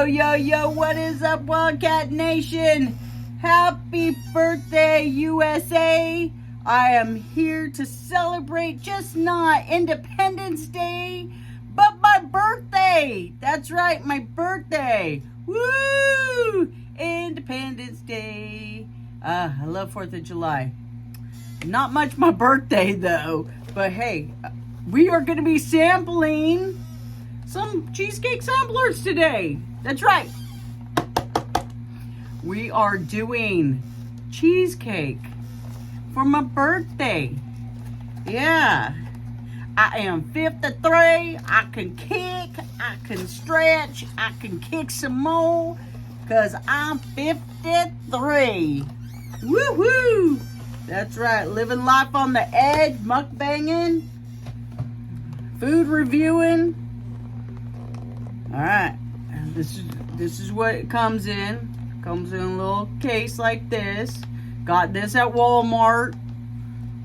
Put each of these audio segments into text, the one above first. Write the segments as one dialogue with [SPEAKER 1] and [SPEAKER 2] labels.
[SPEAKER 1] Yo, what is up, WildKat-Nation? Happy birthday, USA! I am here to celebrate just not Independence Day, but my birthday! That's right, my birthday! Woo! Independence Day. I love 4th of July. Not much my birthday, though. But hey, we are going to be sampling some cheesecake samplers today. That's right. We are doing cheesecake for my birthday. Yeah. I am 53. I can kick. I can stretch. I can kick some more. Because I'm 53. Woo-hoo. That's right. Living life on the edge. Mukbanging. Food reviewing. All right, this is what it comes in. Comes in a little case like this. Got this at Walmart.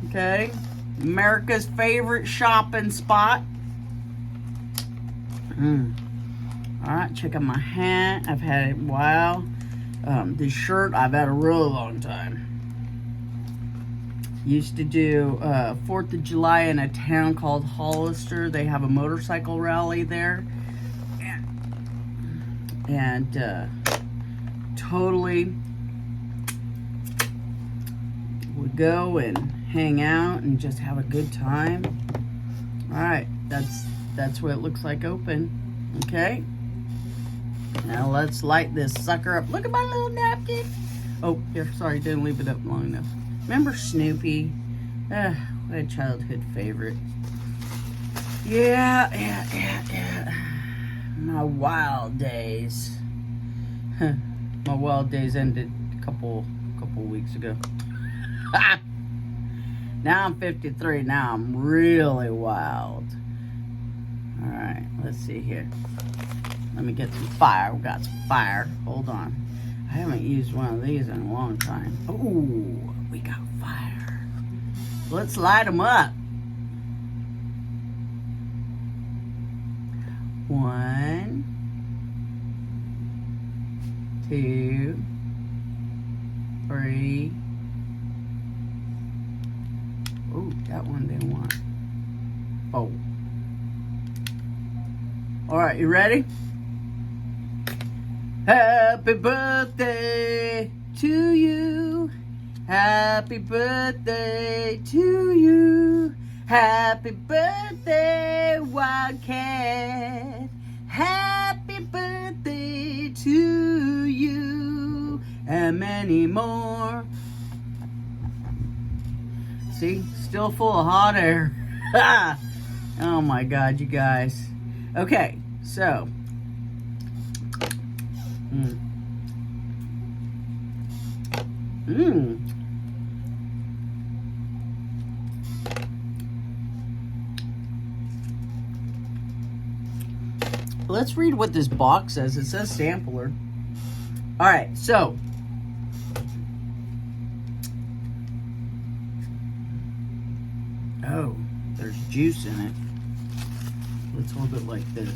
[SPEAKER 1] Okay, America's favorite shopping spot. All right, check out my hat. I've had it a while. This shirt I've had a really long time. Used to do 4th of July in a town called Hollister. They have a motorcycle rally there. And totally would go and hang out and just have a good time. All right, that's what it looks like open. Okay, now let's light this sucker up. Look at my little napkin. Oh, here, sorry, didn't leave it up long enough. Remember Snoopy? What a childhood favorite. Yeah. My wild days. My wild days ended a couple weeks ago. Now I'm 53. Now I'm really wild. All right, let's see here. Let me get some fire. We got some fire. Hold on. I haven't used one of these in a long time. Oh, we got fire. Let's light them up. 1, 2, 3. Oh, that one didn't want. Oh. All right, you ready? Happy birthday to you. Happy birthday to you. Happy birthday, WildKat. Happy birthday to you. And many more. See, still full of hot air. Oh my God, you guys. Okay, so. Let's read what this box says. It says sampler. All right, so. Oh, there's juice in it. Let's hold it like this.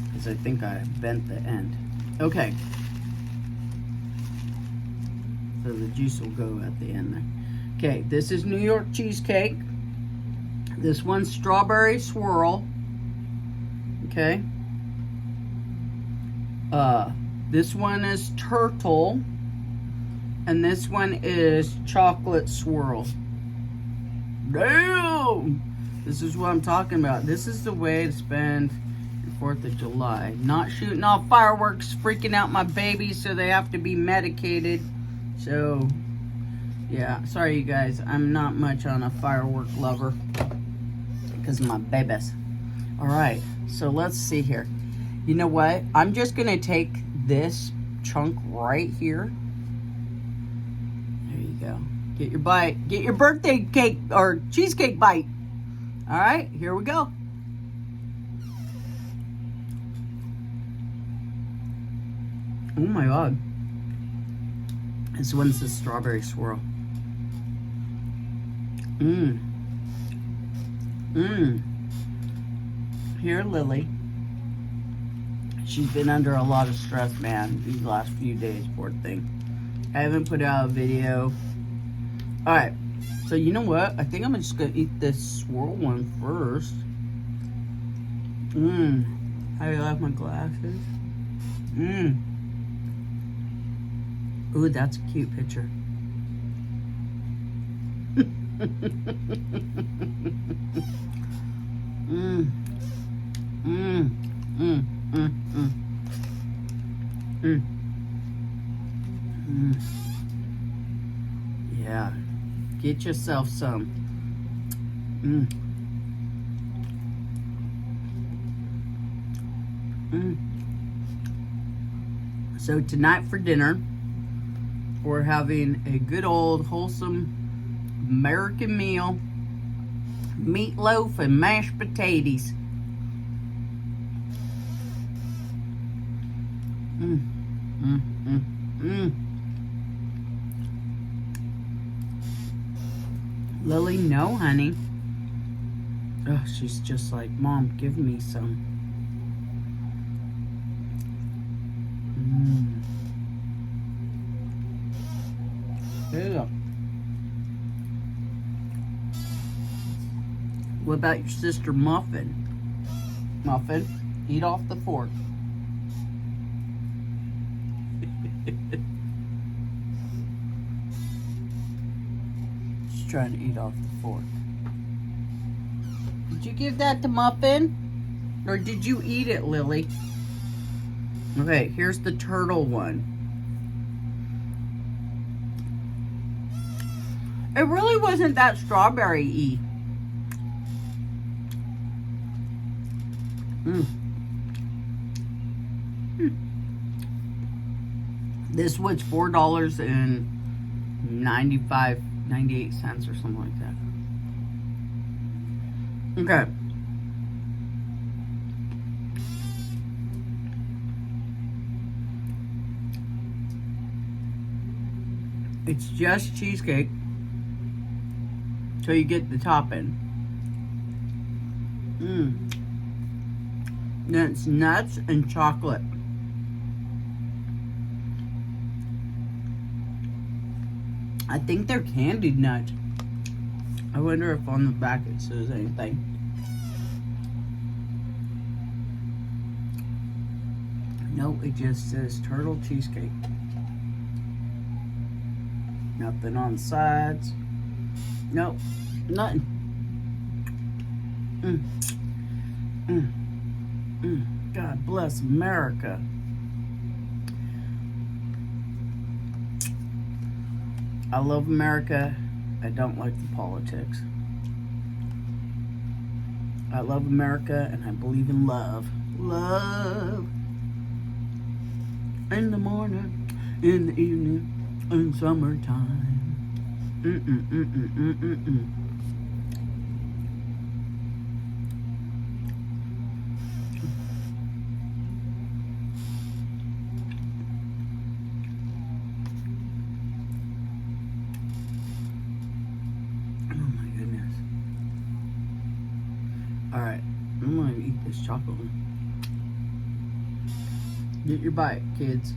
[SPEAKER 1] Because I think I bent the end. Okay. So the juice will go at the end there. Okay, this is New York cheesecake. This one's strawberry swirl. Okay. This one is turtle. And this one is chocolate swirl. Damn! This is what I'm talking about. This is the way to spend your 4th of July. Not shooting off fireworks, freaking out my babies so they have to be medicated. So, yeah. Sorry, you guys. I'm not much on a firework lover because of my babies. All right. So, let's see here. You know what? I'm just going to take this chunk right here. There you go. Get your bite. Get your birthday cake or cheesecake bite. All right, here we go. Oh my God. This one's the strawberry swirl. Here, Lily. She's been under a lot of stress, man, these last few days, poor thing. I haven't put out a video. Alright, so you know what? I think I'm just gonna eat this swirl one first. How do you like my glasses? Ooh, that's a cute picture. Yeah, get yourself some. So tonight for dinner, we're having a good old wholesome American meal. Meatloaf and mashed potatoes. Lily, no, honey. Oh, she's just like, Mom, give me some. There you go. What about your sister Muffin? Muffin, eat off the fork. She's trying to eat off the fork. Did you give that to Muffin? Or did you eat it, Lily? Okay, here's the turtle one. It really wasn't that strawberry-y. This was $4.98 or something like that. Okay. It's just cheesecake till you get the topping. Then it's nuts and chocolate. I think they're candied nuts. I wonder if on the back it says anything. No, it just says turtle cheesecake. Nothing on the sides. Nope, nothing. God bless America. I love America. I don't like the politics. I love America and I believe in love. Love. In the morning, in the evening, in summertime. Alright, I'm gonna eat this chocolate one. Get your bite, kids.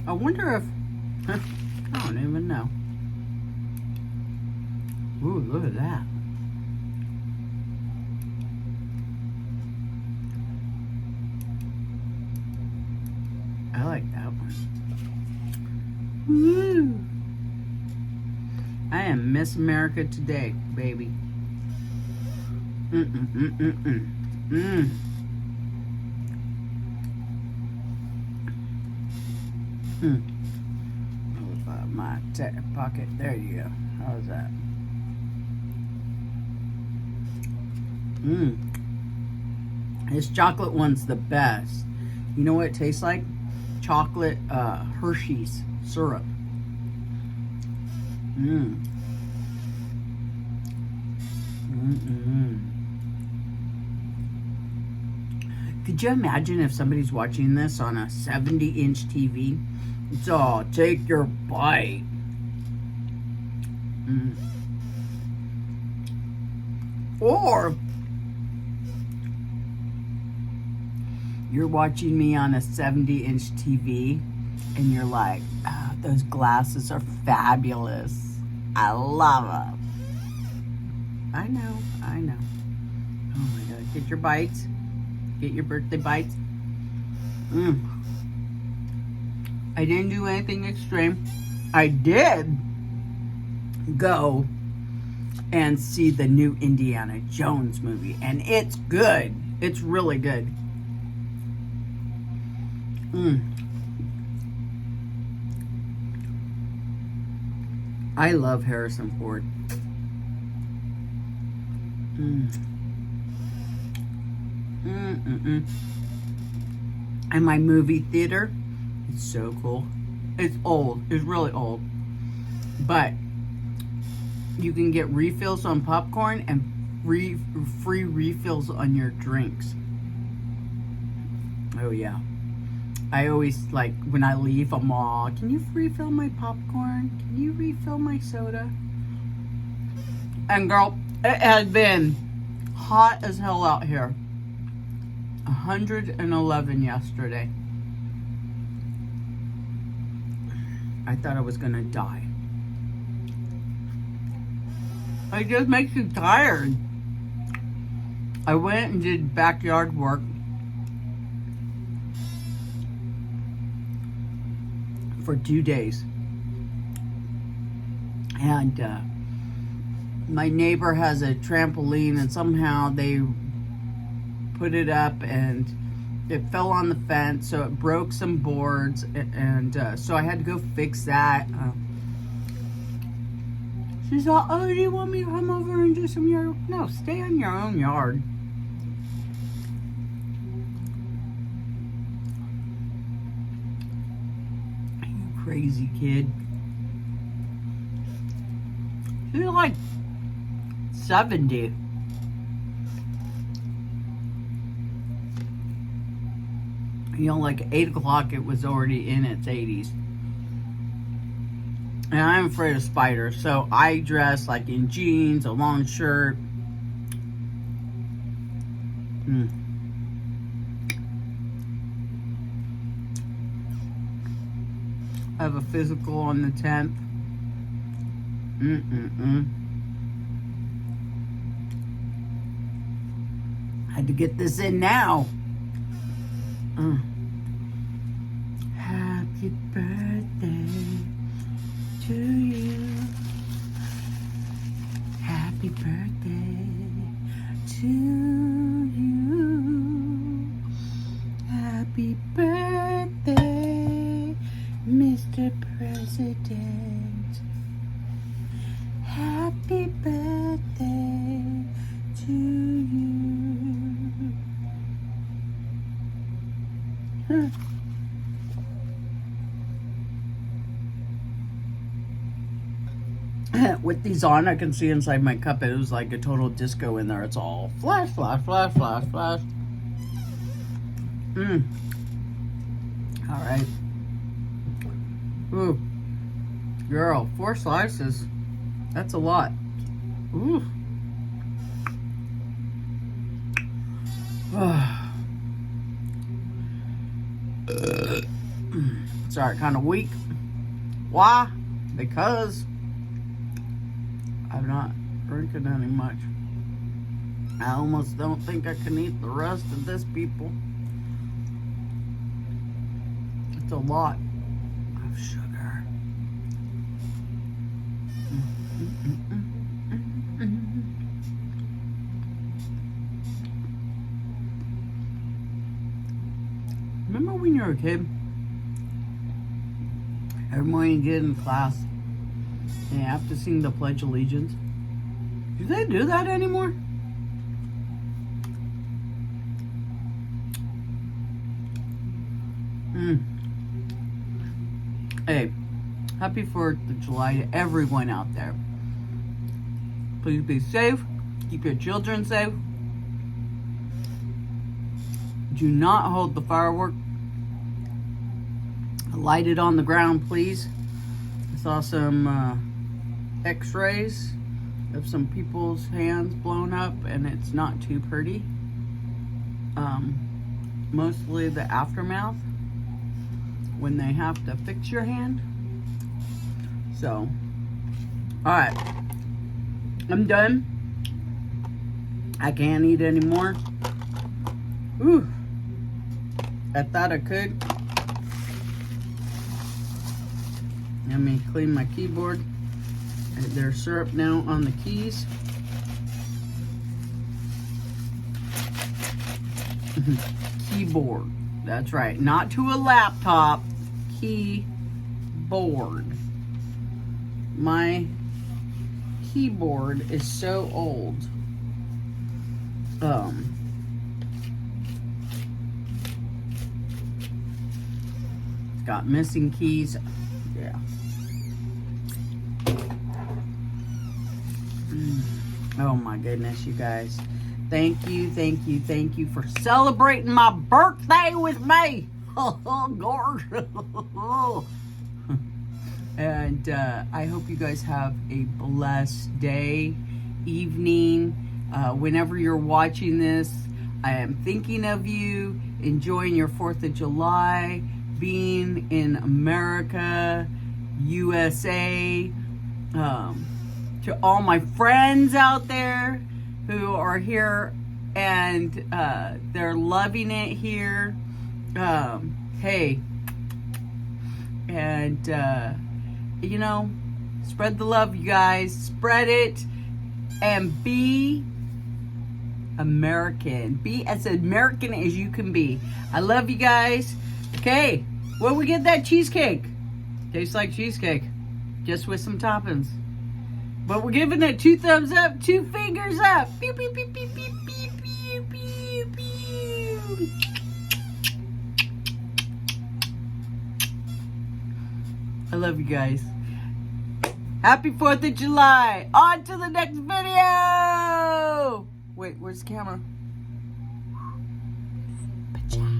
[SPEAKER 1] I wonder if... I don't even know. Ooh, look at that. I like that one. Woo! I am Miss America today, baby. My pocket. There you go. How's that? This chocolate one's the best. You know what it tastes like? Chocolate Hershey's syrup. Could you imagine if somebody's watching this on a 70-inch TV? So, take your bite. Or you're watching me on a 70-inch TV and you're like, oh, those glasses are fabulous. I love them. I know. Oh my God. Get your bites. Get your birthday bites. I didn't do anything extreme. I did go and see the new Indiana Jones movie, and it's good. It's really good. I love Harrison Ford. And my movie theater, it's so cool. It's old. It's really old. But you can get refills on popcorn and free refills on your drinks. Oh yeah. I always, like, when I leave, I'm all, can you refill my popcorn? Can you refill my soda? And girl, it has been hot as hell out here. 111 yesterday. I thought I was gonna die. It just makes you tired. I went and did backyard work for 2 days. And my neighbor has a trampoline, and somehow they put it up and it fell on the fence, so it broke some boards, and so I had to go fix that. She's all, oh, do you want me to come over and do some yard? No, stay on your own yard. You crazy kid. She's like 70. You know, like 8 o'clock, it was already in its 80s. And I'm afraid of spiders, so I dress like in jeans, a long shirt. I have a physical on the 10th. Had to get this in now. Happy birthday to you. Happy birthday to you. Happy birthday, Mr. President. Happy birthday to you. With these on, I can see inside my cup. It was like a total disco in there. It's all flash, flash, flash, flash, flash. All right. Ooh, girl, 4 slices. That's a lot. Ooh. Sorry, kind of weak. Why? Because I'm not drinking any much. I almost don't think I can eat the rest of this, people. It's a lot of sugar. Remember when you were a kid? Every morning you get in class and you have to sing the Pledge of Allegiance. Do they do that anymore? Hey, happy 4th of July to everyone out there. Please be safe. Keep your children safe. Do not hold the firework. Light it on the ground, please. I saw some x-rays of some people's hands blown up, and it's not too pretty. Mostly the aftermath when they have to fix your hand. So, alright, I'm done. I can't eat anymore. Ooh, I thought I could. Let me clean my keyboard. There's syrup now on the keys. Keyboard. That's right. Not to a laptop. Keyboard. My keyboard is so old. It's got missing keys. Yeah. Oh my goodness, you guys. Thank you for celebrating my birthday with me. Oh, God. And I hope you guys have a blessed day, evening, whenever you're watching this. I am thinking of you, enjoying your 4th of July, being in America, USA. To all my friends out there who are here and they're loving it here. Hey, and you know, spread the love, you guys. Spread it and be American. Be as American as you can be. I love you guys. Okay, where we get that cheesecake? Tastes like cheesecake, just with some toppings. But we're giving it 2 thumbs up, 2 fingers up. Pew, pew, pew, pew, pew, pew, pew, pew, pew. I love you guys. Happy 4th of July. On to the next video. Wait, where's the camera? Pacha.